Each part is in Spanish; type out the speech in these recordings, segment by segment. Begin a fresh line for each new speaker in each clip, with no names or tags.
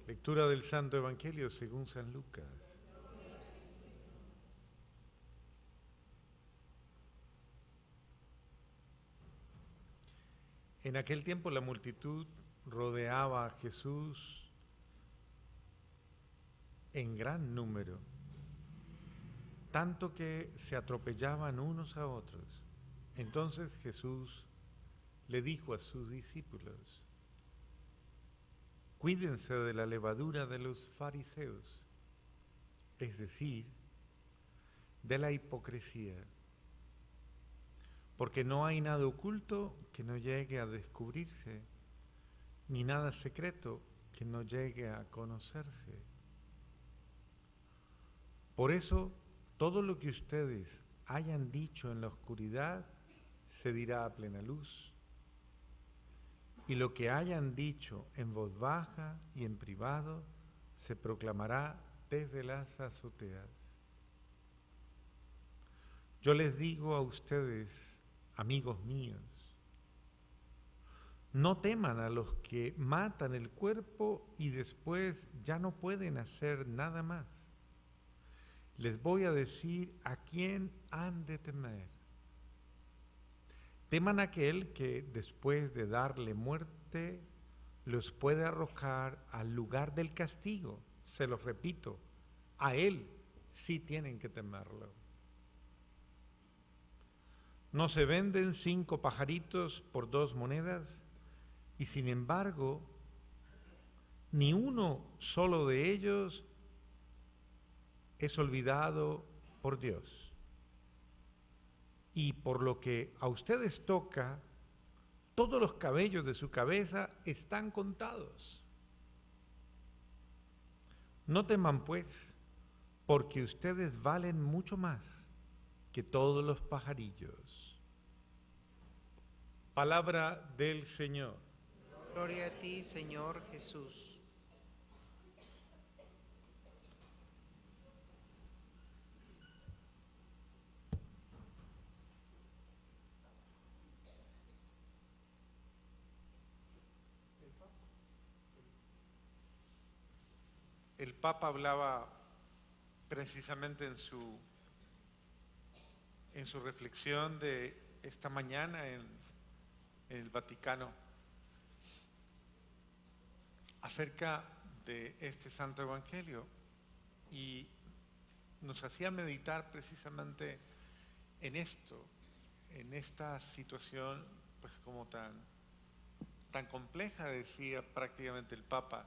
Lectura del Santo Evangelio según San Lucas. En aquel tiempo la multitud rodeaba a Jesús en gran número, tanto que se atropellaban unos a otros. Entonces Jesús le dijo a sus discípulos: cuídense de la levadura de los fariseos, es decir, de la hipocresía, porque no hay nada oculto que no llegue a descubrirse, ni nada secreto que no llegue a conocerse. Por eso, todo lo que ustedes hayan dicho en la oscuridad se dirá a plena luz, y lo que hayan dicho en voz baja y en privado se proclamará desde las azoteas. Yo les digo a ustedes, amigos míos, no teman a los que matan el cuerpo y después ya no pueden hacer nada más. Les voy a decir a quién han de temer. Teman a aquel que después de darle muerte los puede arrojar al lugar del castigo. Se los repito, a él sí tienen que temerlo. ¿No se venden 5 pajaritos por 2 monedas? Y sin embargo, ni uno solo de ellos es olvidado por Dios. Y por lo que a ustedes toca, todos los cabellos de su cabeza están contados. No teman pues, porque ustedes valen mucho más que todos los pajarillos. Palabra del Señor.
Gloria a ti, Señor Jesús.
El Papa hablaba precisamente en su reflexión de esta mañana en el Vaticano acerca de este Santo Evangelio y nos hacía meditar precisamente en esto, en esta situación pues como tan compleja, decía prácticamente el Papa,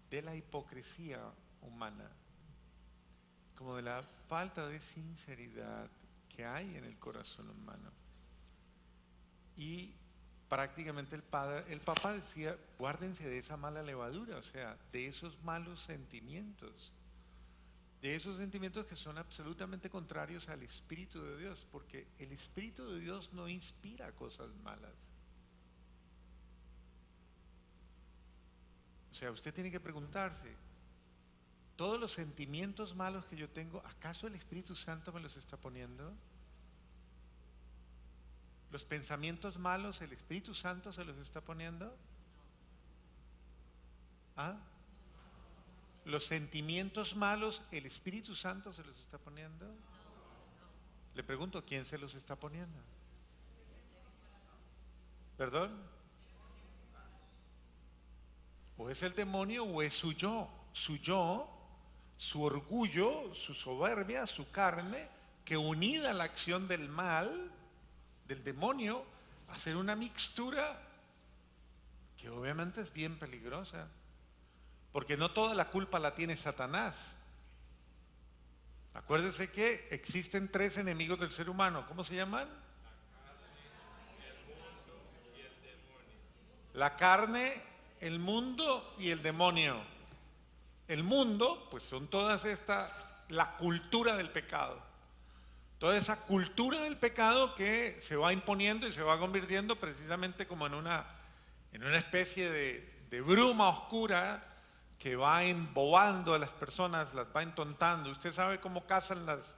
de la hipocresía humana, como de la falta de sinceridad que hay en el corazón humano. Y prácticamente el Papa decía, guárdense de esa mala levadura, o sea, de esos malos sentimientos, de esos sentimientos que son absolutamente contrarios al Espíritu de Dios, porque el Espíritu de Dios no inspira cosas malas. O sea, usted tiene que preguntarse, ¿todos los sentimientos malos que yo tengo, acaso el Espíritu Santo me los está poniendo? ¿Los pensamientos malos, el Espíritu Santo se los está poniendo? ¿Ah? ¿Los sentimientos malos, el Espíritu Santo se los está poniendo? Le pregunto, ¿quién se los está poniendo? ¿Perdón? O es el demonio o es su yo, su orgullo, su soberbia, su carne, que unida a la acción del mal, del demonio, hacen una mixtura que obviamente es bien peligrosa, porque no toda la culpa la tiene Satanás. Acuérdese que existen 3 enemigos del ser humano, ¿cómo se llaman? La carne, el mundo y el demonio. El mundo, pues son todas estas, la cultura del pecado. Toda esa cultura del pecado que se va imponiendo y se va convirtiendo precisamente como en una especie de bruma oscura que va embobando a las personas, las va entontando. Usted sabe cómo cazan las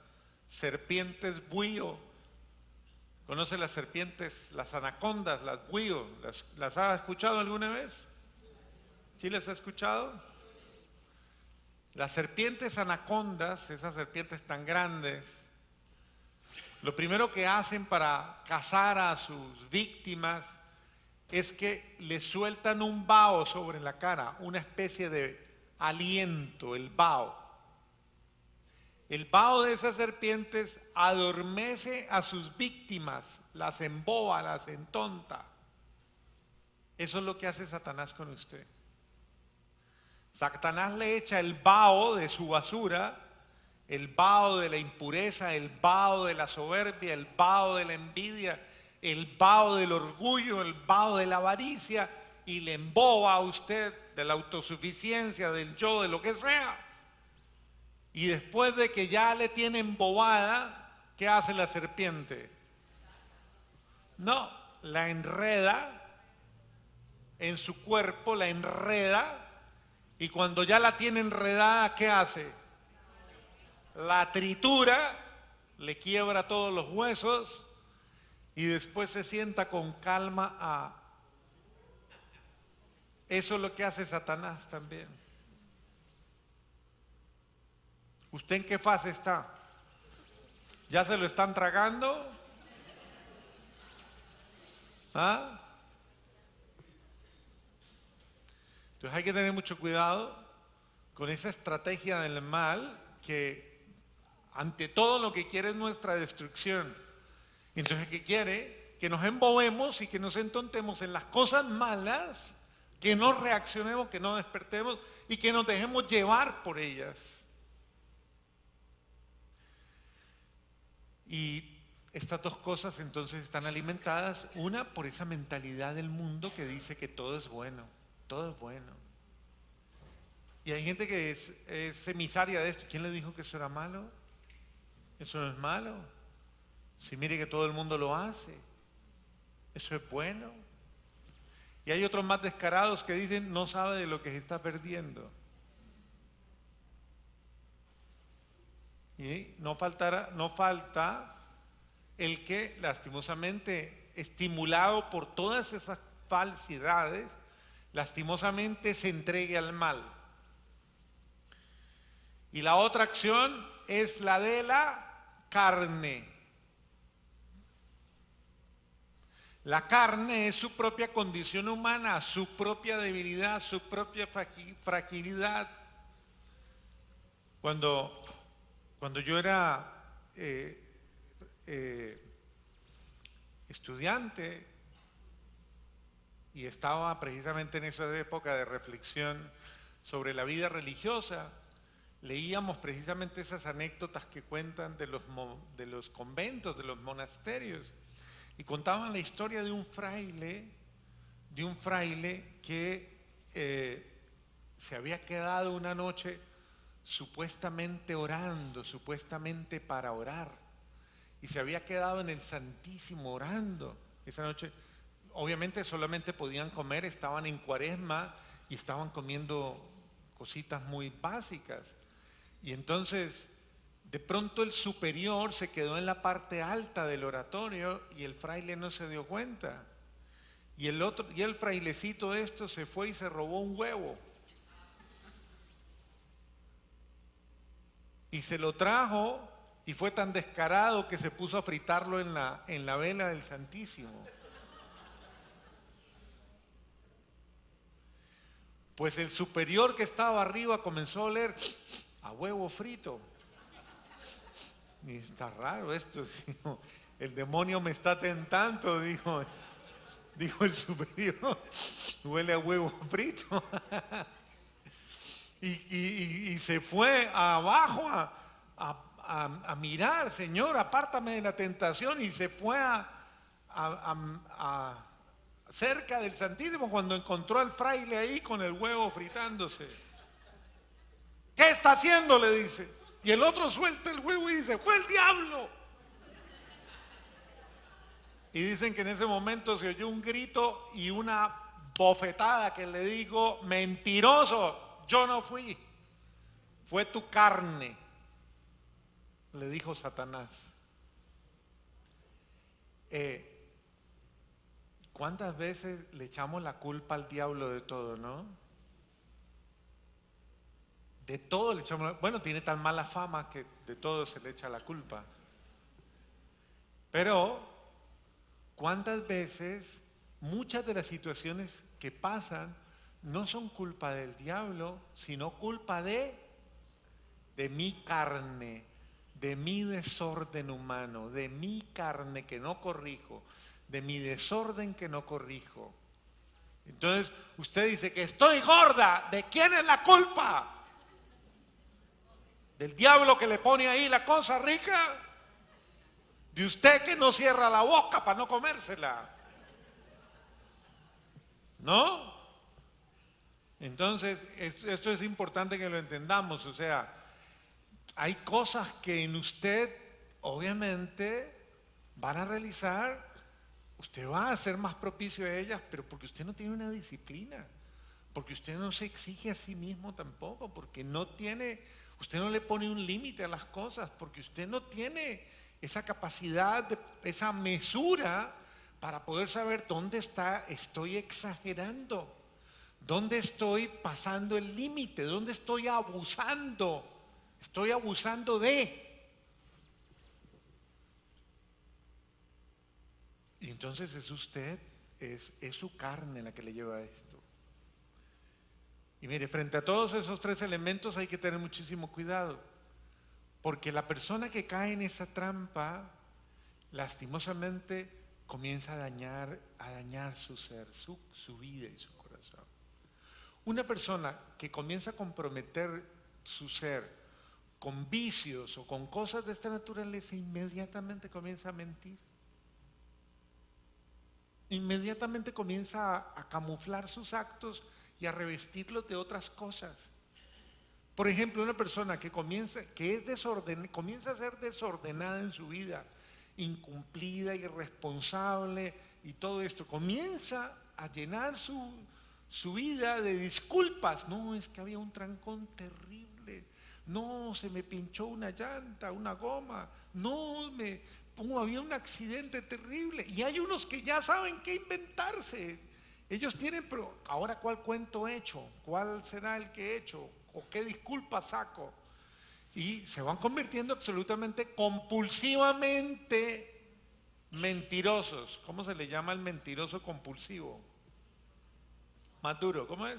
serpientes buío. ¿Conoce las serpientes, las anacondas, las buío? ¿Las ha escuchado alguna vez? ¿Sí las ha escuchado? Las serpientes anacondas, esas serpientes tan grandes, lo primero que hacen para cazar a sus víctimas es que le sueltan un vaho sobre la cara, una especie de aliento, el vaho. El vaho de esas serpientes adormece a sus víctimas, las emboba, las entonta. Eso es lo que hace Satanás con usted. Satanás le echa el vaho de su basura, el vaho de la impureza, el vaho de la soberbia, el vaho de la envidia, el vaho del orgullo, el vaho de la avaricia, y le emboba a usted de la autosuficiencia, del yo, de lo que sea. Y después de que ya le tiene embobada, ¿qué hace la serpiente? No, la enreda en su cuerpo, la enreda, y cuando ya la tiene enredada, ¿qué hace? La tritura, le quiebra todos los huesos y después se sienta con calma a... Eso es lo que hace Satanás también. ¿Usted en qué fase está? ¿Ya se lo están tragando? ¿Ah? Entonces hay que tener mucho cuidado con esa estrategia del mal que ante todo lo que quiere es nuestra destrucción. Entonces, ¿qué quiere? Que nos embobemos y que nos entontemos en las cosas malas, que no reaccionemos, que no despertemos y que nos dejemos llevar por ellas. Y estas dos cosas entonces están alimentadas, una por esa mentalidad del mundo que dice que todo es bueno, todo es bueno. Y hay gente que es emisaria de esto. ¿Quién le dijo que eso era malo? Eso no es malo. Si mire que todo el mundo lo hace, eso es bueno. Y hay otros más descarados que dicen no sabe de lo que se está perdiendo. Y no falta el que lastimosamente, estimulado por todas esas falsidades, lastimosamente se entregue al mal. Y la otra acción es la de la carne. La carne es su propia condición humana, su propia debilidad, su propia fragilidad. Cuando yo era estudiante y estaba precisamente en esa época de reflexión sobre la vida religiosa, leíamos precisamente esas anécdotas que cuentan de los conventos, de los monasterios, y contaban la historia de un fraile que se había quedado una noche supuestamente orando, supuestamente para orar, y se había quedado en el Santísimo orando. Esa noche, obviamente solamente podían comer, estaban en Cuaresma y estaban comiendo cositas muy básicas. Y entonces, de pronto el superior se quedó en la parte alta del oratorio y el fraile no se dio cuenta. Y el frailecito se fue y se robó un huevo. Y se lo trajo y fue tan descarado que se puso a fritarlo en la vela del Santísimo. Pues el superior que estaba arriba comenzó a oler a huevo frito. Y está raro esto, dijo, el demonio me está tentando, dijo el superior, huele a huevo frito. Y se fue abajo a mirar, Señor, apártame de la tentación, y se fue cerca del Santísimo cuando encontró al fraile ahí con el huevo fritándose. ¿Qué está haciendo?, le dice. Y el otro suelta el huevo y dice, ¡fue el diablo! Y dicen que en ese momento se oyó un grito y una bofetada que le dijo, mentiroso, yo no fui, fue tu carne, le dijo Satanás. ¿Cuántas veces le echamos la culpa al diablo de todo, no? De todo le echamos, bueno, tiene tan mala fama que de todo se le echa la culpa. Pero, ¿cuántas veces muchas de las situaciones que pasan no son culpa del diablo, sino culpa de mi carne, de mi desorden humano, de mi carne que no corrijo, de mi desorden que no corrijo? Entonces, usted dice que estoy gorda, ¿de quién es la culpa? ¿Del diablo que le pone ahí la cosa rica? ¿De usted que no cierra la boca para no comérsela? ¿No? Entonces, esto es importante que lo entendamos. O sea, hay cosas que en usted, obviamente, van a realizar, usted va a ser más propicio a ellas, pero porque usted no tiene una disciplina, porque usted no se exige a sí mismo tampoco, porque no tiene, usted no le pone un límite a las cosas, porque usted no tiene esa capacidad, esa mesura para poder saber dónde estoy exagerando, dónde estoy pasando el límite, dónde estoy abusando de. Y entonces es usted, es su carne la que le lleva a esto. Y mire, frente a todos esos tres elementos hay que tener muchísimo cuidado, porque la persona que cae en esa trampa, lastimosamente, comienza a dañar su ser, su vida y su corazón. Una persona que comienza a comprometer su ser con vicios o con cosas de esta naturaleza, inmediatamente comienza a mentir. Inmediatamente comienza a camuflar sus actos y a revestirlos de otras cosas. Por ejemplo, una persona que comienza a ser desordenada en su vida, incumplida, irresponsable y todo esto, comienza a llenar su vida de disculpas. No, es que había un trancón terrible. No, se me pinchó una llanta, una goma. No, había un accidente terrible. Y hay unos que ya saben qué inventarse. Ellos tienen, pero ahora ¿cuál cuento he hecho? ¿Cuál será el que he hecho? ¿O qué disculpa saco? Y se van convirtiendo absolutamente compulsivamente mentirosos. ¿Cómo se le llama al mentiroso compulsivo? Más duro, ¿cómo es?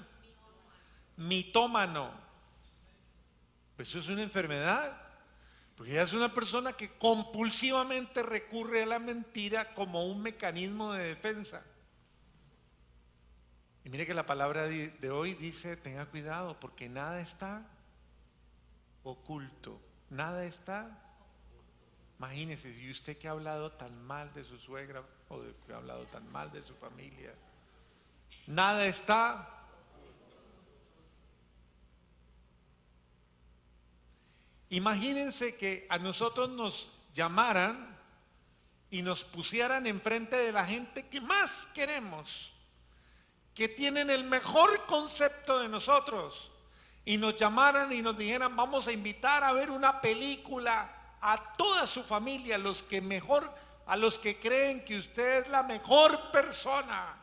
Mitómano. Pues eso es una enfermedad, porque ella es una persona que compulsivamente recurre a la mentira como un mecanismo de defensa. Y mire que la palabra de hoy dice, tenga cuidado, porque nada está oculto, nada está. Imagínese, si usted que ha hablado tan mal de su suegra o que ha hablado tan mal de su familia, nada está. Imagínense que a nosotros nos llamaran y nos pusieran enfrente de la gente que más queremos, que tienen el mejor concepto de nosotros, y nos llamaran y nos dijeran, vamos a invitar a ver una película a toda su familia, a los que creen que usted es la mejor persona,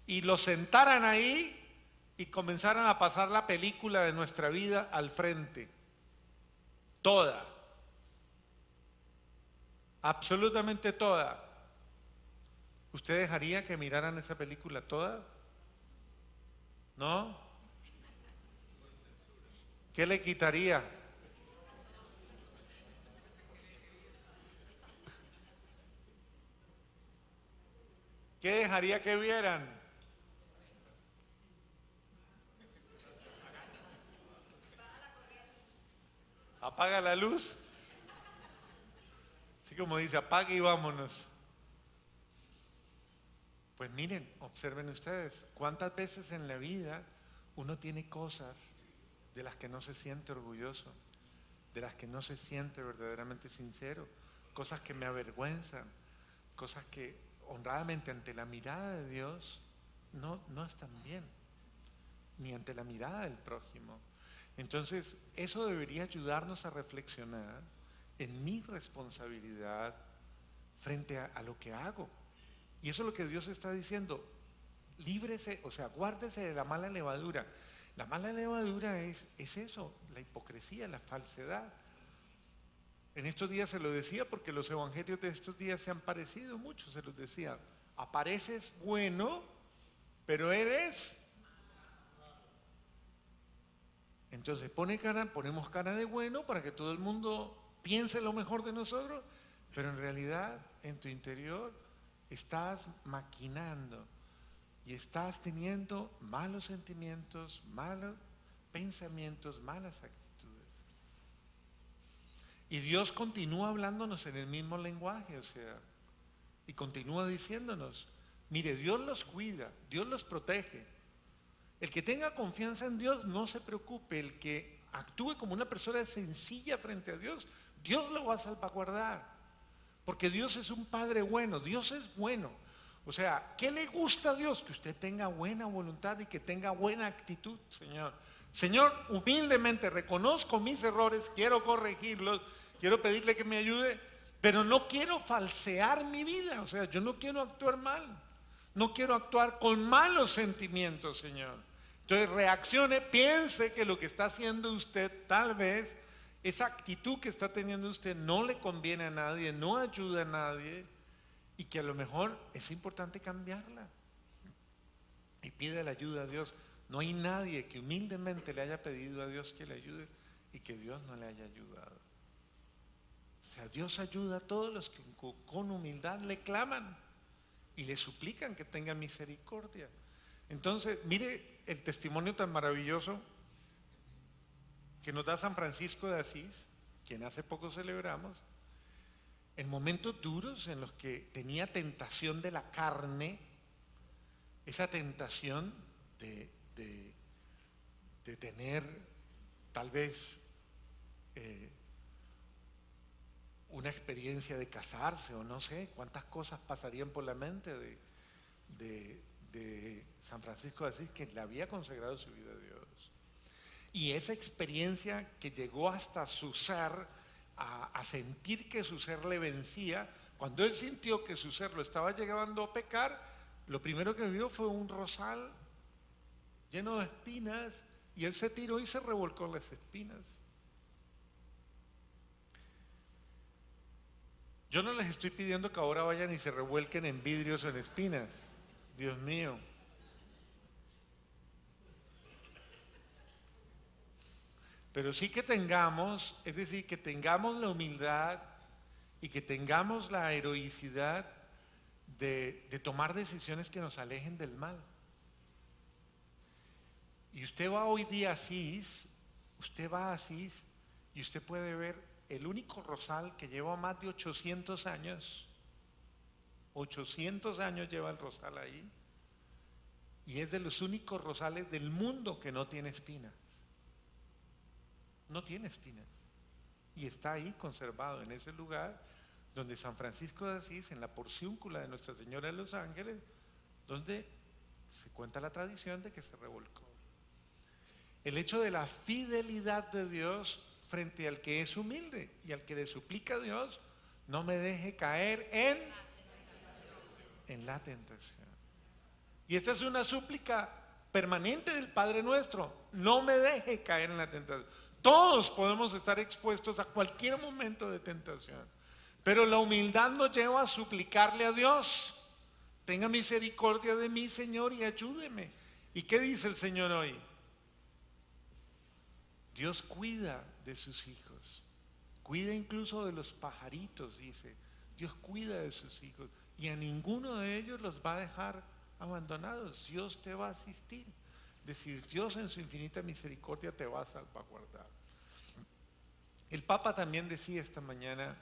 y los sentaran ahí y comenzaran a pasar la película de nuestra vida al frente, toda, absolutamente toda. ¿Usted dejaría que miraran esa película toda? ¿No? ¿Qué le quitaría? ¿Qué dejaría que vieran? Apaga la luz. Así como dice, apague y vámonos. Pues miren, observen ustedes, cuántas veces en la vida uno tiene cosas de las que no se siente orgulloso, de las que no se siente verdaderamente sincero, cosas que me avergüenzan, cosas que honradamente ante la mirada de Dios no están bien, ni ante la mirada del prójimo. Entonces, eso debería ayudarnos a reflexionar en mi responsabilidad frente a lo que hago. Y eso es lo que Dios está diciendo. Líbrese, o sea, guárdese de la mala levadura. La mala levadura es eso, la hipocresía, la falsedad. En estos días se lo decía porque los evangelios de estos días se han parecido mucho, se los decía. Apareces bueno, pero eres. Entonces ponemos cara de bueno para que todo el mundo piense lo mejor de nosotros, pero en realidad en tu interior estás maquinando y estás teniendo malos sentimientos, malos pensamientos, malas actitudes. Y Dios continúa hablándonos en el mismo lenguaje, o sea, y continúa diciéndonos, mire, Dios los cuida, Dios los protege. El que tenga confianza en Dios, no se preocupe. El que actúe como una persona sencilla frente a Dios, Dios lo va a salvaguardar. Porque Dios es un Padre bueno, Dios es bueno. O sea, ¿qué le gusta a Dios? Que usted tenga buena voluntad y que tenga buena actitud, Señor. Señor, humildemente reconozco mis errores, quiero corregirlos, quiero pedirle que me ayude, pero no quiero falsear mi vida. O sea, yo no quiero actuar mal, no quiero actuar con malos sentimientos, Señor. Entonces reaccione, piense que lo que está haciendo usted, tal vez esa actitud que está teniendo usted no le conviene a nadie, no ayuda a nadie, y que a lo mejor es importante cambiarla. Y pide la ayuda a Dios. No hay nadie que humildemente le haya pedido a Dios que le ayude y que Dios no le haya ayudado. O sea, Dios ayuda a todos los que con humildad le claman y le suplican que tenga misericordia. Entonces, mire el testimonio tan maravilloso que nos da San Francisco de Asís, quien hace poco celebramos, en momentos duros en los que tenía tentación de la carne, esa tentación de tener tal vez una experiencia de casarse o no sé cuántas cosas pasarían por la mente de San Francisco de Asís, que le había consagrado su vida a Dios. Y esa experiencia que llegó hasta su ser, a sentir que su ser le vencía, cuando él sintió que su ser lo estaba llevando a pecar, lo primero que vio fue un rosal lleno de espinas, y él se tiró y se revolcó en las espinas. Yo no les estoy pidiendo que ahora vayan y se revuelquen en vidrios o en espinas, Dios mío. Pero sí que tengamos, es decir, que tengamos la humildad y que tengamos la heroicidad de tomar decisiones que nos alejen del mal. Y usted va hoy día a Asís, usted va a Asís y usted puede ver el único rosal que lleva más de 800 años. 800 años lleva el rosal ahí. Y es de los únicos rosales del mundo que no tiene espinas. No tiene espinas. Y está ahí conservado en ese lugar donde San Francisco de Asís, en la porciúncula de Nuestra Señora de los Ángeles, donde se cuenta la tradición de que se revolcó. El hecho de la fidelidad de Dios frente al que es humilde y al que le suplica a Dios, no me deje caer en la tentación. Y esta es una súplica permanente del Padre Nuestro: no me deje caer en la tentación. Todos podemos estar expuestos a cualquier momento de tentación, pero la humildad nos lleva a suplicarle a Dios: tenga misericordia de mí, Señor, y ayúdeme. ¿Y qué dice el Señor hoy? Dios cuida de sus hijos, cuida incluso de los pajaritos, dice. Dios cuida de sus hijos y a ninguno de ellos los va a dejar abandonados. Dios te va a asistir. Es decir, Dios en su infinita misericordia te va a salvaguardar. El Papa también decía esta mañana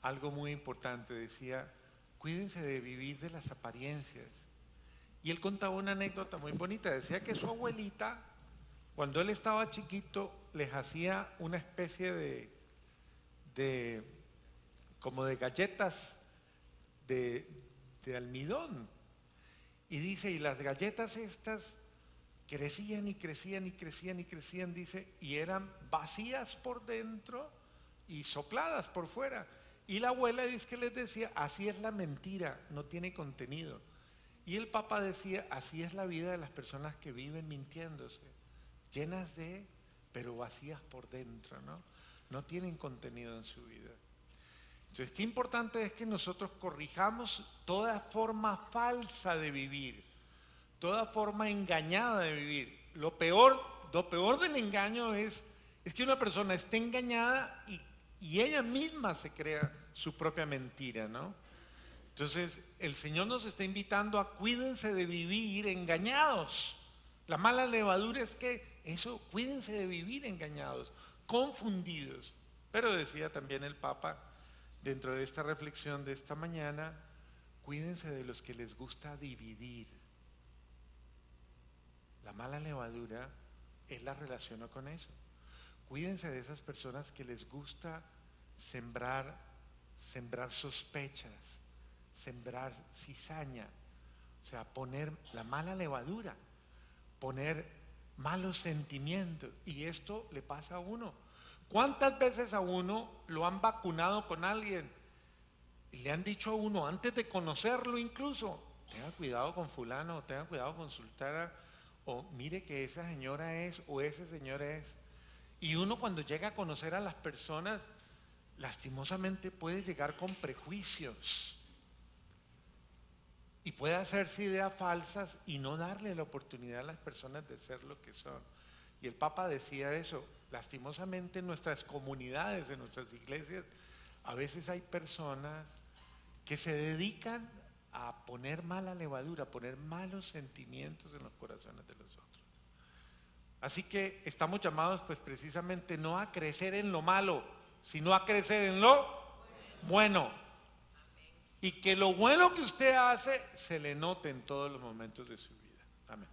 algo muy importante. Decía: cuídense de vivir de las apariencias. Y él contaba una anécdota muy bonita. Decía que su abuelita, cuando él estaba chiquito, les hacía una especie como de galletas de almidón. Y dice, y las galletas estas crecían y crecían y crecían y crecían, dice, y eran vacías por dentro y sopladas por fuera. Y la abuela dice que les decía: así es la mentira, no tiene contenido. Y el Papa decía: así es la vida de las personas que viven mintiéndose. llenas de, pero vacías por dentro, ¿no? No tienen contenido en su vida. Entonces, qué importante es que nosotros corrijamos toda forma falsa de vivir, toda forma engañada de vivir. Lo peor del engaño es que una persona esté engañada y ella misma se crea su propia mentira, ¿no? Entonces, el Señor nos está invitando a cuídense de vivir engañados. La mala levadura es que eso, cuídense de vivir engañados, confundidos. Pero decía también el Papa, dentro de esta reflexión de esta mañana, cuídense de los que les gusta dividir. La mala levadura, él la relaciona con eso. Cuídense de esas personas que les gusta sembrar sospechas, sembrar cizaña, o sea, poner la mala levadura, poner malos sentimientos. Y esto le pasa a uno. ¿Cuántas veces a uno lo han vacunado con alguien y le han dicho a uno antes de conocerlo incluso, tenga cuidado con fulano, tenga cuidado con sultana, o mire que esa señora es o ese señor es? Y uno cuando llega a conocer a las personas, lastimosamente puede llegar con prejuicios y puede hacerse ideas falsas y no darle la oportunidad a las personas de ser lo que son. Y el Papa decía eso, lastimosamente en nuestras comunidades, en nuestras iglesias, a veces hay personas que se dedican a poner mala levadura, a poner malos sentimientos en los corazones de los otros. Así que estamos llamados pues precisamente no a crecer en lo malo, sino a crecer en lo bueno. Y que lo bueno que usted hace se le note en todos los momentos de su vida. Amén.